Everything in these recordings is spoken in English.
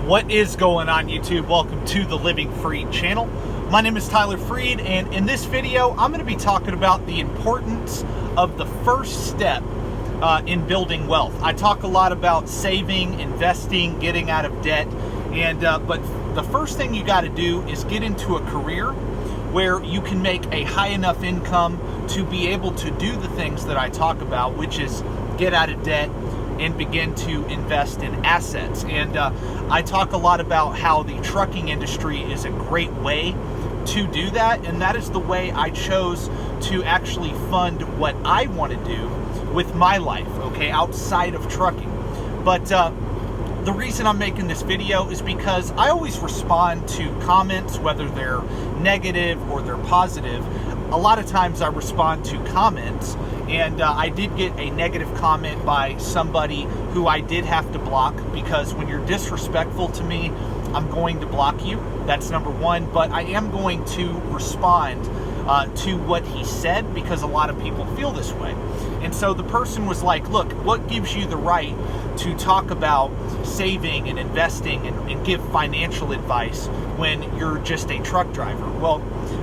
What is going on, YouTube? Welcome to the Living Freed channel. My name is Tyler Freed, and in this video I'm going to be talking about the importance of the first step in building wealth. I talk a lot about saving, investing, getting out of debt, and but the first thing you got to do is get into a career where you can make a high enough income to be able to do the things that I talk about, which is get out of debt and begin to invest in assets. And I talk a lot about how the trucking industry is a great way to do that, and that is the way I chose to actually fund what I want to do with my life, okay, outside of trucking. But the reason I'm making this video is because I always respond to comments, whether they're negative or they're positive. A lot of times I respond to comments, and I did get a negative comment by somebody who I did have to block, because when you're disrespectful to me, I'm going to block you. That's number one. But I am going to respond to what he said, because a lot of people feel this way. And so the person was like, look, what gives you the right to talk about saving and investing and give financial advice when you're just a truck driver? Well,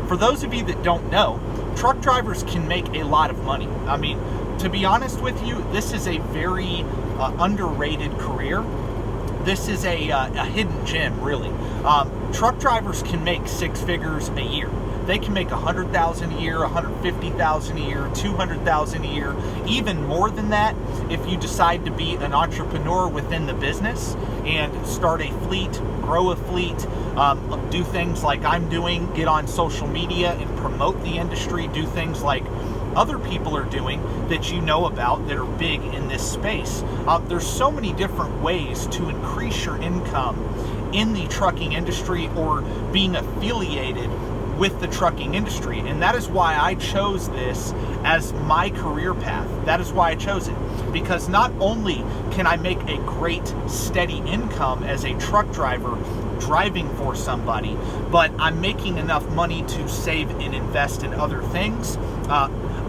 for those of you that don't know, truck drivers can make a lot of money. I mean, to be honest with you, this is a very underrated career. This is a hidden gem, really. Truck drivers can make six figures a year. They can make $100,000 a year, $150,000 a year, $200,000 a year, even more than that if you decide to be an entrepreneur within the business and start a fleet, grow a fleet, do things like I'm doing, get on social media and promote the industry, do things like other people are doing that you know about that are big in this space. There's so many different ways to increase your income in the trucking industry or being affiliated with the trucking industry, and that is why I chose this as my career path. That is why I chose it, because not only can I make a great steady income as a truck driver driving for somebody, but I'm making enough money to save and invest in other things,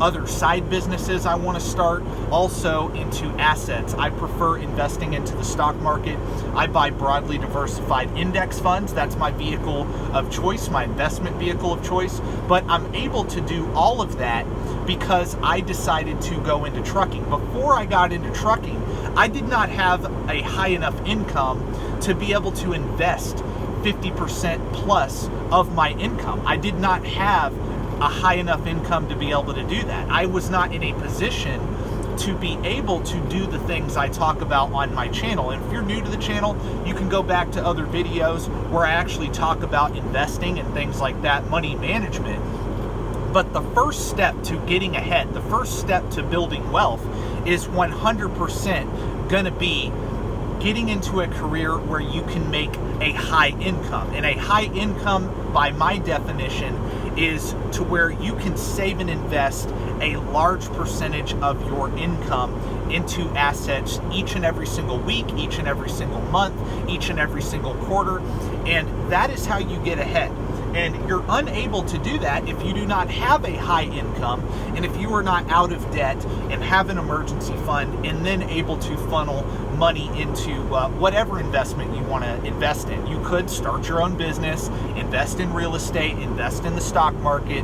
other side businesses I want to start, also into assets. I prefer investing into the stock market. I buy broadly diversified index funds. That's my vehicle of choice, my investment vehicle of choice. But I'm able to do all of that because I decided to go into trucking. Before I got into trucking, I did not have a high enough income to be able to invest 50% plus of my income. I did not have a high enough income to be able to do that. I was not in a position to be able to do the things I talk about on my channel. And if you're new to the channel, you can go back to other videos where I actually talk about investing and things like that, money management. But the first step to getting ahead, the first step to building wealth is 100% gonna be getting into a career where you can make a high income. And a high income, by my definition, is to where you can save and invest a large percentage of your income into assets each and every single week, each and every single month, each and every single quarter. And that is how you get ahead. And you're unable to do that if you do not have a high income, and if you are not out of debt and have an emergency fund, and then able to funnel money into whatever investment you want to invest in. You could start your own business, invest in real estate, invest in the stock market,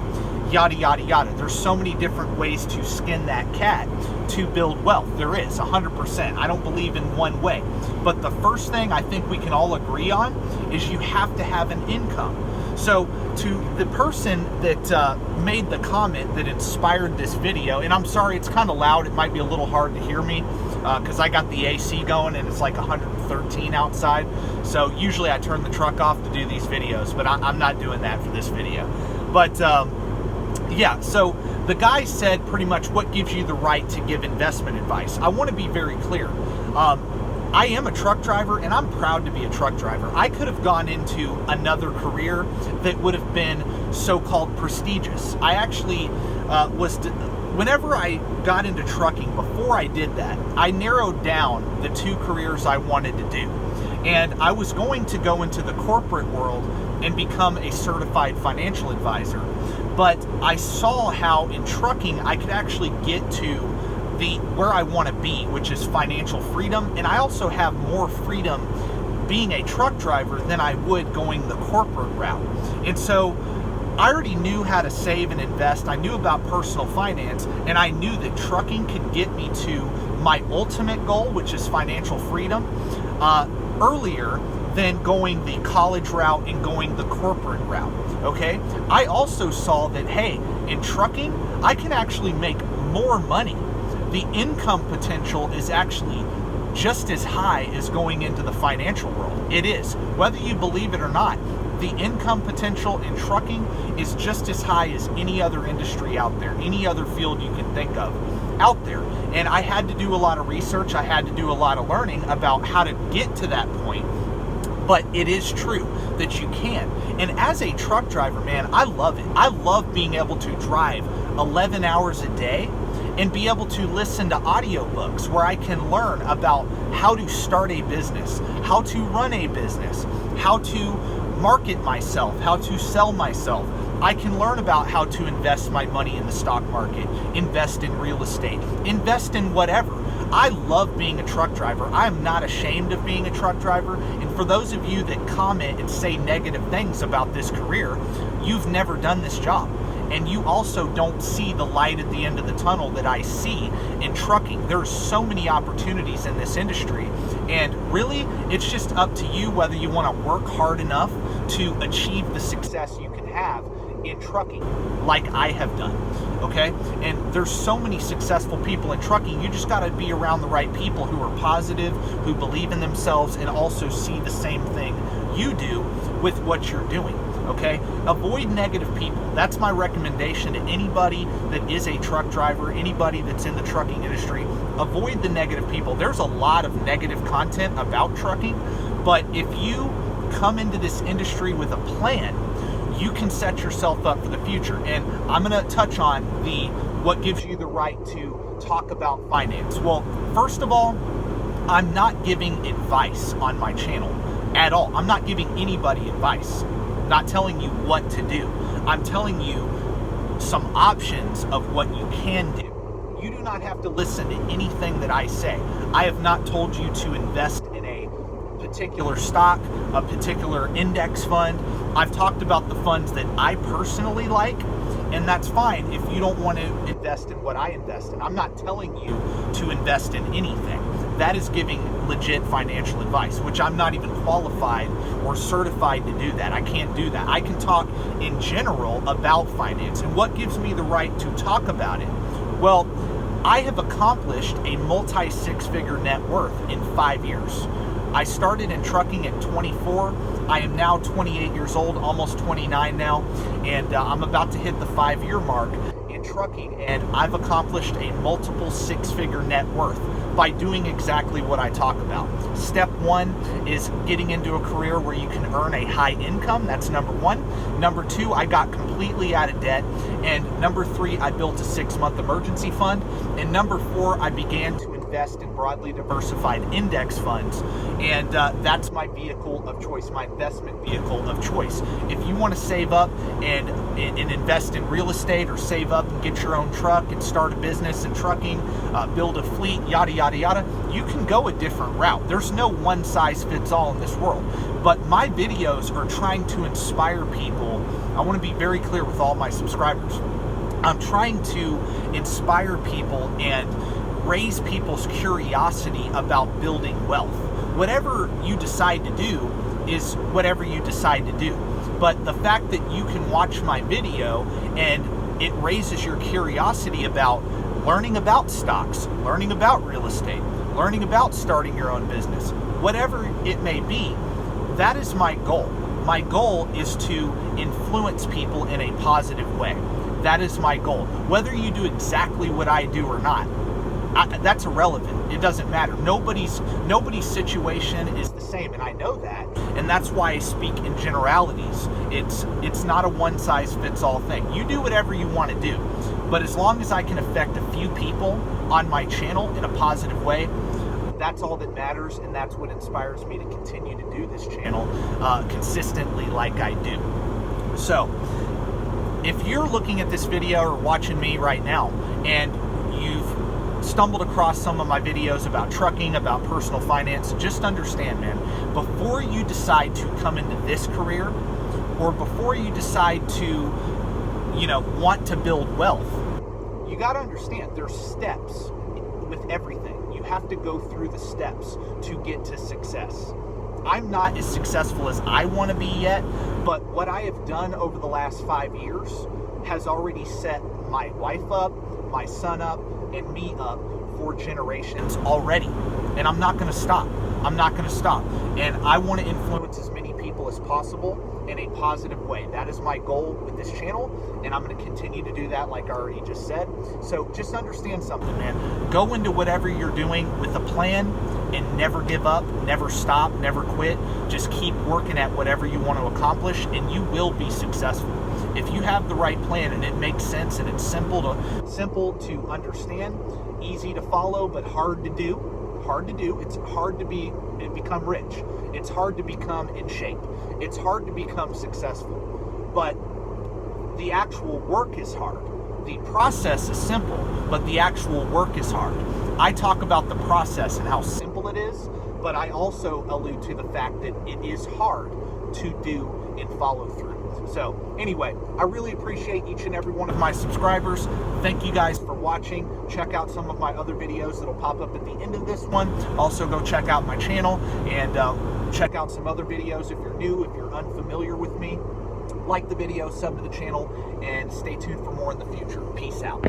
yada, yada, yada. There's so many different ways to skin that cat to build wealth. There is, 100%. I don't believe in one way. But the first thing I think we can all agree on is you have to have an income. So to the person that made the comment that inspired this video, and I'm sorry, it's kind of loud. It might be a little hard to hear me because I got the AC going and it's like 113 outside. So usually I turn the truck off to do these videos, but I'm not doing that for this video. But yeah, so the guy said pretty much, what gives you the right to give investment advice? I want to be very clear. I am a truck driver, and I'm proud to be a truck driver. I could have gone into another career that would have been so-called prestigious. I actually whenever I got into trucking, before I did that, I narrowed down the two careers I wanted to do. And I was going to go into the corporate world and become a certified financial advisor. But I saw how in trucking I could actually get to where I want to be, which is financial freedom. And I also have more freedom being a truck driver than I would going the corporate route. And so I already knew how to save and invest. I knew about personal finance, and I knew that trucking could get me to my ultimate goal, which is financial freedom, earlier than going the college route and going the corporate route, okay? I also saw that, hey, in trucking, I can actually make more money. The income potential is actually just as high as going into the financial world. It is. Whether you believe it or not, the income potential in trucking is just as high as any other industry out there, any other field you can think of out there. And I had to do a lot of research. I had to do a lot of learning about how to get to that point. But it is true that you can. And as a truck driver, man, I love it. I love being able to drive 11 hours a day and be able to listen to audiobooks where I can learn about how to start a business, how to run a business, how to market myself, how to sell myself. I can learn about how to invest my money in the stock market, invest in real estate, invest in whatever. I love being a truck driver. I am not ashamed of being a truck driver. And for those of you that comment and say negative things about this career, you've never done this job. And you also don't see the light at the end of the tunnel that I see in trucking. There's so many opportunities in this industry. And really, it's just up to you whether you want to work hard enough to achieve the success you can have in trucking, like I have done, okay? And there's so many successful people in trucking. You just got to be around the right people who are positive, who believe in themselves, and also see the same thing you do with what you're doing, okay? Avoid negative people. That's my recommendation to anybody that is a truck driver, anybody that's in the trucking industry. Avoid the negative people. There's a lot of negative content about trucking, but if you come into this industry with a plan, you can set yourself up for the future. And I'm going to touch on what gives you the right to talk about finance. Well, first of all, I'm not giving advice on my channel at all. I'm not giving anybody advice. I'm not telling you what to do. I'm telling you some options of what you can do. You do not have to listen to anything that I say. I have not told you to invest in a particular stock, a particular index fund. I've talked about the funds that I personally like, and that's fine if you don't want to invest in what I invest in. I'm not telling you to invest in anything. That is giving legit financial advice, which I'm not even qualified or certified to do that. I can't do that. I can talk in general about finance. And what gives me the right to talk about it? Well, I have accomplished a multi-six-figure net worth in 5 years. I started in trucking at 24. I am now 28 years old, almost 29 now, and I'm about to hit the 5-year mark in trucking, and I've accomplished a multiple six-figure net worth by doing exactly what I talk about. Step one is getting into a career where you can earn a high income. That's number one. Number two, I got completely out of debt. And number three, I built a 6-month emergency fund. And number four, I began to invest in broadly diversified index funds. And that's my vehicle of choice, my investment vehicle of choice. If you want to save up and invest in real estate, or save up and get your own truck and start a business in trucking, build a fleet, yada, yada, yada, you can go a different route. There's no one size fits all in this world. But my videos are trying to inspire people. I want to be very clear with all my subscribers. I'm trying to inspire people and raise people's curiosity about building wealth. Whatever you decide to do is whatever you decide to do. But the fact that you can watch my video and it raises your curiosity about learning about stocks, learning about real estate, learning about starting your own business, whatever it may be, that is my goal. My goal is to influence people in a positive way. That is my goal. Whether you do exactly what I do or not, that's irrelevant. It doesn't matter. Nobody's situation is the same, and I know that, and that's why I speak in generalities. It's not a one-size-fits-all thing. You do whatever you want to do, but as long as I can affect a few people on my channel in a positive way, that's all that matters, and that's what inspires me to continue to do this channel consistently like I do. So, if you're looking at this video or watching me right now, and you've stumbled across some of my videos about trucking, about personal finance, just understand, man, before you decide to come into this career, or before you decide to, want to build wealth, you got to understand there's steps with everything. You have to go through the steps to get to success. I'm not as successful as I want to be yet, but what I have done over the last 5 years has already set my wife up, my son up, and me up for generations already. And I'm not going to stop. I'm not going to stop. And I want to influence as many people as possible in a positive way. That is my goal with this channel, and I'm going to continue to do that like I already just said. So just understand something, man. Go into whatever you're doing with a plan and never give up, never stop, never quit. Just keep working at whatever you want to accomplish, and you will be successful. If you have the right plan and it makes sense and it's simple to understand, easy to follow, but hard to do. It's hard to become rich. It's hard to become in shape. It's hard to become successful. But the actual work is hard. The process is simple, but the actual work is hard. I talk about the process and how simple it is, but I also allude to the fact that it is hard to do and follow through. So anyway, I really appreciate each and every one of my subscribers. Thank you guys for watching. Check out some of my other videos that'll pop up at the end of this one. Also go check out my channel and check out some other videos if you're new, if you're unfamiliar with me. Like the video, sub to the channel, and stay tuned for more in the future. Peace out.